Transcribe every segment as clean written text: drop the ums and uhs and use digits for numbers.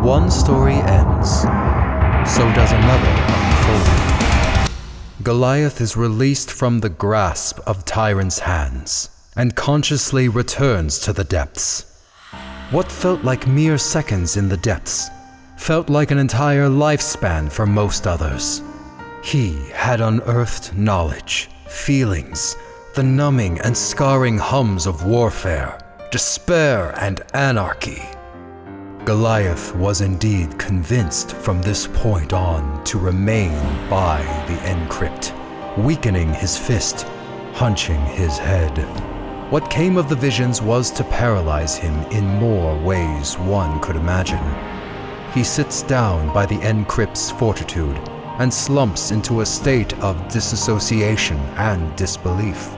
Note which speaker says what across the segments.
Speaker 1: one story ends, so does another unfold. Goliath is released from the grasp of Tyrant's hands and consciously returns to the depths. What felt like mere seconds in the depths felt like an entire lifespan for most others. He had unearthed knowledge, feelings, the numbing and scarring hums of warfare, despair, and anarchy. Goliath was indeed convinced from this point on to remain by the encrypt, weakening his fist, hunching his head. What came of the visions was to paralyze him in more ways one could imagine. He sits down by the encrypt's fortitude and slumps into a state of disassociation and disbelief.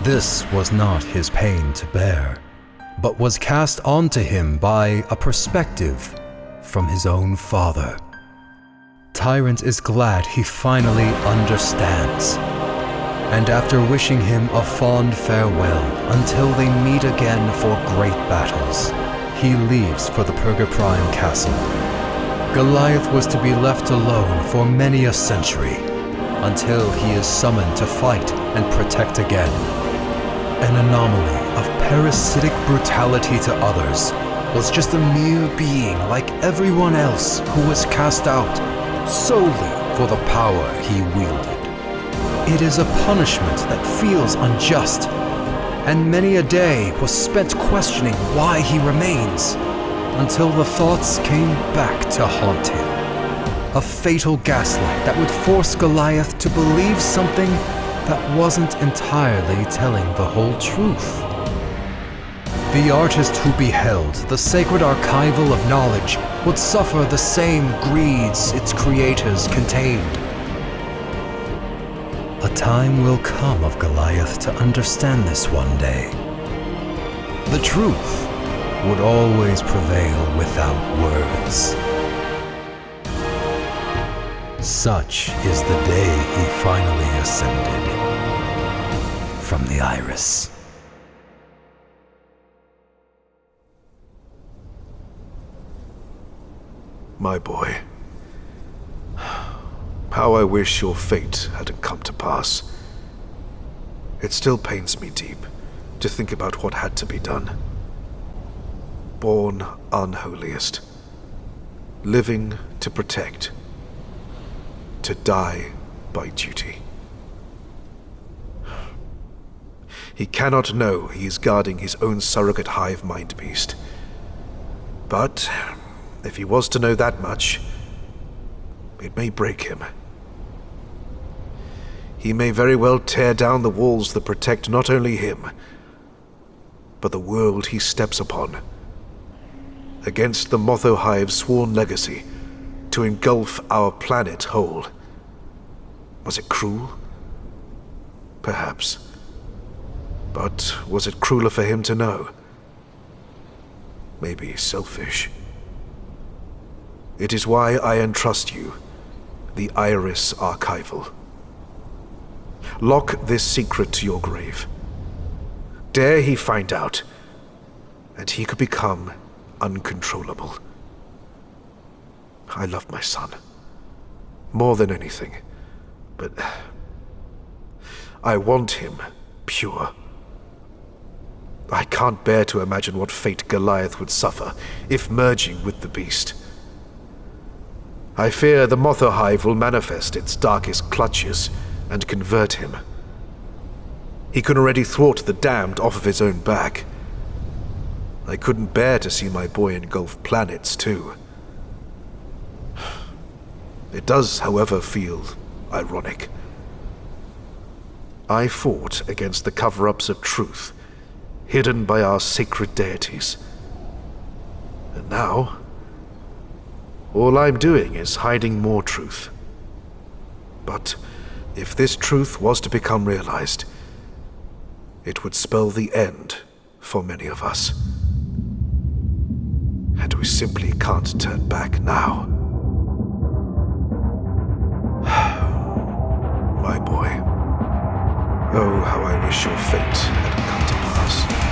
Speaker 1: This was not his pain to bear, but was cast onto him by a perspective from his own father. Tyrant is glad he finally understands, and after wishing him a fond farewell until they meet again for great battles, he leaves for the Purgaprime Castle. Goliath was to be left alone for many a century, until he is summoned to fight and protect again. An anomaly of parasitic brutality to others, was just a mere being like everyone else who was cast out solely for the power he wielded. It is a punishment that feels unjust, and many a day was spent questioning why he remains, until the thoughts came back to haunt him. A fatal gaslight that would force Goliath to believe something that wasn't entirely telling the whole truth. The artist who beheld the sacred archival of knowledge would suffer the same greeds its creators contained. A time will come of Goliath to understand this one day. The truth would always prevail without words. Such is the day he finally ascended from the iris.
Speaker 2: My boy, how I wish your fate hadn't come to pass. It still pains me deep to think about what had to be done. Born unholiest, living to protect, to die by duty. He cannot know he is guarding his own surrogate hive mind beast. But if he was to know that much, it may break him. He may very well tear down the walls that protect not only him, but the world he steps upon, against the Motho Hive's sworn legacy to engulf our planet whole. Was it cruel? Perhaps. But was it crueler for him to know? Maybe selfish. It is why I entrust you the Iris Archival. Lock this secret to your grave. Dare he find out, and he could become uncontrollable. I love my son, more than anything, but I want him pure. I can't bear to imagine what fate Goliath would suffer if merging with the beast. I fear the Motho Hive will manifest its darkest clutches and convert him. He can already thwart the damned off of his own back. I couldn't bear to see my boy engulf planets, too. It does, however, feel ironic. I fought against the cover-ups of truth, hidden by our sacred deities. And now, all I'm doing is hiding more truth. But if this truth was to become realized, it would spell the end for many of us. And we simply can't turn back now. My boy, oh, how I wish your fate hadn't come to pass.